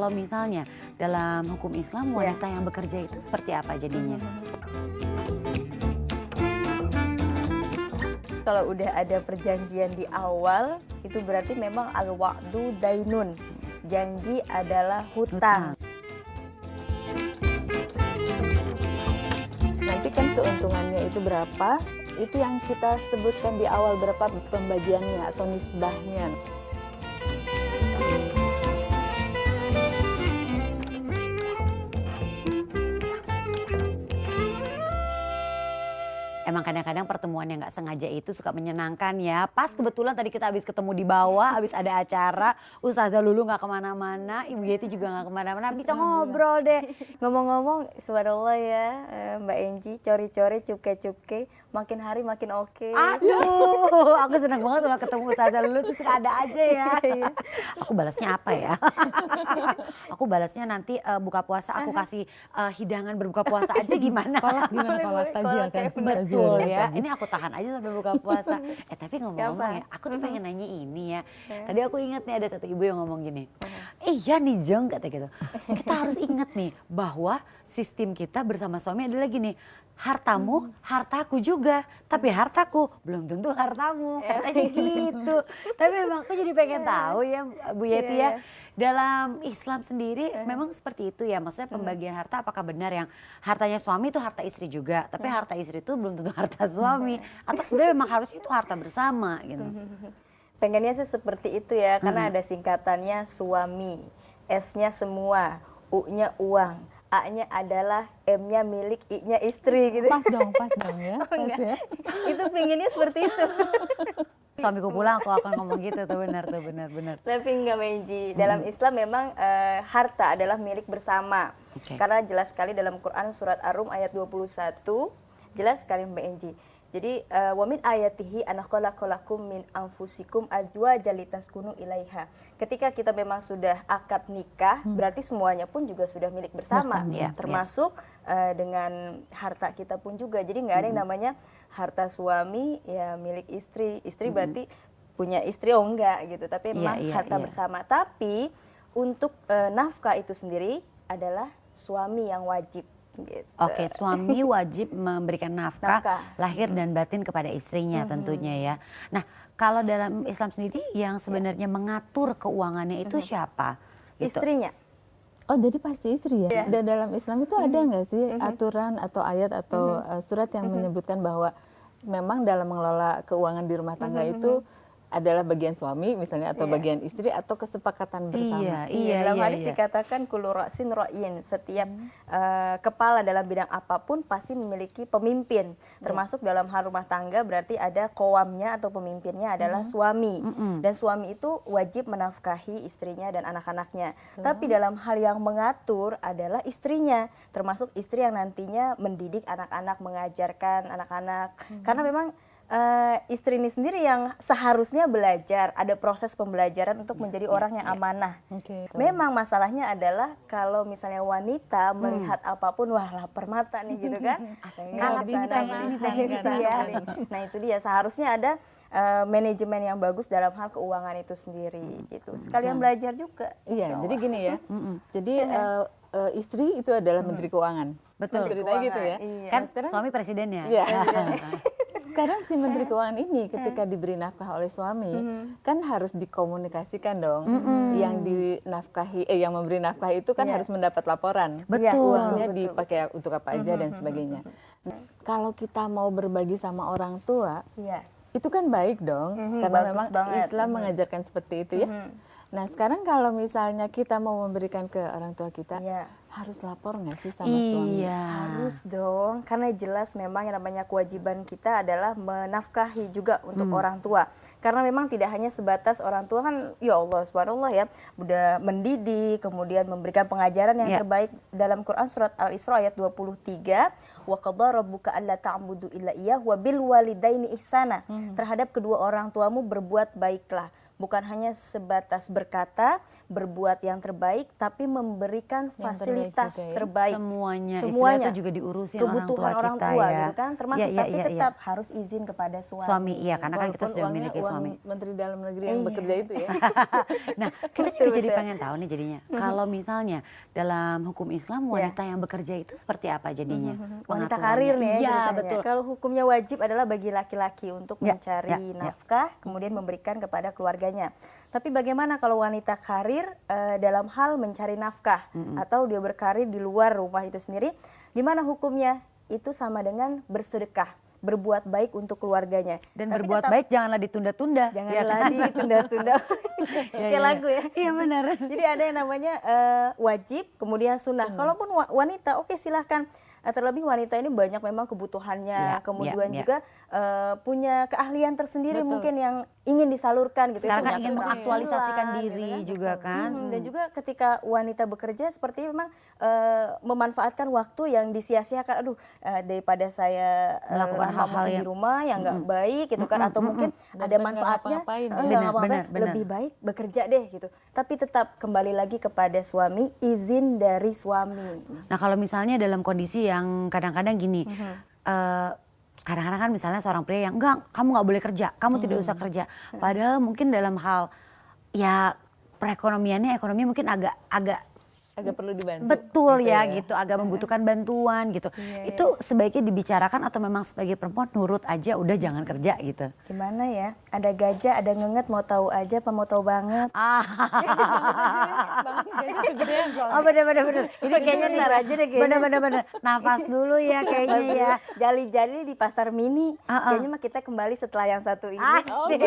kalau misalnya dalam hukum Islam wanita yang bekerja itu seperti apa jadinya? Kalau udah ada perjanjian di awal, itu berarti memang al-wa'du dainun. Janji adalah hutang. Nanti kan keuntungannya itu berapa, itu yang kita sebutkan di awal berapa pembagiannya atau nisbahnya. Emang kadang-kadang pertemuan yang nggak sengaja itu suka menyenangkan ya. Pas kebetulan tadi kita habis ketemu di bawah, habis ada acara, Ustazah Lulu nggak kemana-mana, Ibu Yeti juga nggak kemana-mana, bisa ngobrol deh. Ngomong-ngomong, subhanallah ya Mbak Enji, cori-cori, cuke-cuke, makin hari makin oke. Aduh, aku senang banget kalau ketemu Ustazah Lulu tuh suka ada aja ya. Aku balasnya apa ya? Aku balasnya nanti buka puasa, aku kasih hidangan berbuka puasa aja gimana? Gimana kolak takjil kan? Betul ya, ini aku tahan aja sampai buka puasa. Tapi ngomong-ngomong ya, aku tuh pengen nanya ini ya. Tadi aku inget nih ada satu ibu yang ngomong gini, iya nih Jeng, kata gitu. Kita harus inget nih bahwa sistem kita bersama suami adalah gini, hartamu, hartaku juga. Tapi hartaku belum tentu hartamu, katanya gitu. Tapi memang aku jadi pengen tahu ya Bu Yeti ya. Dalam Islam sendiri memang seperti itu ya, maksudnya pembagian harta apakah benar yang hartanya suami itu harta istri juga, tapi harta istri itu belum tentu harta suami, atau sebenarnya memang harus itu harta bersama gitu. Pengennya sih seperti itu ya, karena ada singkatannya suami, S-nya semua, U-nya uang, A-nya adalah, M-nya milik, I-nya istri gitu. Pas dong ya. Oh, enggak. Itu pinginnya seperti itu. Suamiku pulang aku akan ngomong gitu tuh, benar. Tapi enggak Menji, dalam Islam memang harta adalah milik bersama. Karena jelas sekali dalam Quran surat Ar-Rum ayat 21, jelas sekali Mbak Enji. Jadi wa min ayatihi an khalaqalakum min anfusikum azwajan litaskunu ilaiha. Ketika kita memang sudah akad nikah, berarti semuanya pun juga sudah milik bersama ya, termasuk dengan harta kita pun juga. Jadi nggak ada yang namanya harta suami ya milik istri. Istri berarti punya istri oh enggak gitu, tapi memang harta bersama. Tapi untuk nafkah itu sendiri adalah suami yang wajib. Gitu. Oke, suami wajib memberikan nafkah lahir dan batin kepada istrinya tentunya ya. Nah, kalau dalam Islam sendiri yang sebenarnya mengatur keuangannya itu siapa? Gitu. Istrinya. Oh jadi pasti istri ya? Dan dalam Islam itu ada nggak sih aturan atau ayat atau surat yang menyebutkan bahwa memang dalam mengelola keuangan di rumah tangga itu adalah bagian suami misalnya atau bagian istri atau kesepakatan bersama. Iya. Dalam hadis dikatakan kullu ra'sin ra'yin, setiap kepala dalam bidang apapun pasti memiliki pemimpin. Termasuk dalam hal rumah tangga berarti ada qawamnya atau pemimpinnya adalah suami. Dan suami itu wajib menafkahi istrinya dan anak-anaknya. Tapi dalam hal yang mengatur adalah istrinya, termasuk istri yang nantinya mendidik anak-anak, mengajarkan anak-anak. Karena memang istri ini sendiri yang seharusnya belajar, ada proses pembelajaran untuk menjadi orang yang amanah. Memang masalahnya adalah kalau misalnya wanita melihat apapun, wah lapar mata nih gitu kan. Nah itu dia, seharusnya ada manajemen yang bagus dalam hal keuangan itu sendiri gitu. Sekalian belajar juga. Iya, jadi gini ya. Jadi istri itu adalah menteri keuangan. Betul. Ceritanya gitu ya. Kan suami presidennya. Iya. Sekarang si menteri keuangan ini ketika diberi nafkah oleh suami kan harus dikomunikasikan dong. Yang dinafkahi yang memberi nafkah itu kan harus mendapat laporan. Betul. Uangnya dipakai untuk apa aja dan sebagainya. Kalau kita mau berbagi sama orang tua, itu kan baik dong, karena memang Islam mengajarkan seperti itu ya. Nah sekarang kalau misalnya kita mau memberikan ke orang tua kita, harus lapor nggak sih sama suami? Harus dong, karena jelas memang yang namanya kewajiban kita adalah menafkahi juga untuk orang tua. Karena memang tidak hanya sebatas orang tua kan, ya Allah subhanallah ya, udah mendidik, kemudian memberikan pengajaran yang terbaik dalam Quran surat Al-Isra ayat 23. Wa qadha rabbuka alla ta'budu illa iyyahu wa bil walidaini ihsana. Terhadap kedua orang tuamu berbuat baiklah. Bukan hanya sebatas berkata, berbuat yang terbaik, tapi memberikan fasilitas terbaik. Semuanya itu juga diurusin kebutuhan orang tua ya. Gitu kan, termasuk tapi tetap harus izin kepada suami. Iya, karena kan kita sudah memiliki suami. Menteri Dalam Negeri yang bekerja itu ya. Nah, kita juga jadi pengen tahu nih jadinya. Kalau misalnya dalam hukum Islam wanita yang bekerja itu seperti apa jadinya? Wanita karir nih ya. Betul. Kalau hukumnya wajib adalah bagi laki-laki untuk mencari nafkah, kemudian memberikan kepada keluarganya. Tapi bagaimana kalau wanita karir dalam hal mencari nafkah atau dia berkarir di luar rumah itu sendiri, gimana hukumnya? Itu sama dengan bersedekah, berbuat baik untuk keluarganya. Dan tapi berbuat baik janganlah ditunda-tunda. Janganlah ditunda-tunda. Kayak lagu ya. Iya benar. Jadi ada yang namanya wajib, kemudian sunnah. Kalaupun wanita, oke silahkan. Terlebih wanita ini banyak memang kebutuhannya, kemudian juga punya keahlian tersendiri mungkin yang ingin disalurkan gitu. Sekarang kan ingin mengaktualisasikan diri gitu juga kan. Dan juga ketika wanita bekerja seperti memang memanfaatkan waktu yang disia-siakan. Aduh, daripada saya melakukan hal-hal di rumah yang nggak baik gitu kan, atau mungkin ada manfaatnya, lebih baik bekerja deh gitu. Tapi tetap kembali lagi kepada suami, izin dari suami. Nah kalau misalnya dalam kondisi yang kadang-kadang gini, kadang-kadang kan misalnya seorang pria yang enggak, kamu nggak boleh kerja, kamu tidak usah kerja. Padahal mungkin dalam hal ya ekonomi mungkin agak perlu dibantu. Betul gitu ya gitu, agak membutuhkan bantuan gitu. Itu sebaiknya dibicarakan atau memang sebagai perempuan nurut aja, udah jangan kerja gitu. Gimana ya? Ada gajah, ada ngenget, mau tahu aja apa mau tahu banget? Oh bener. Ini kayaknya ntar aja deh kayaknya. Bener. Nafas dulu ya kayaknya ya. Jali-jali di pasar mini. Kayaknya mah kita kembali setelah yang satu ini. Asik.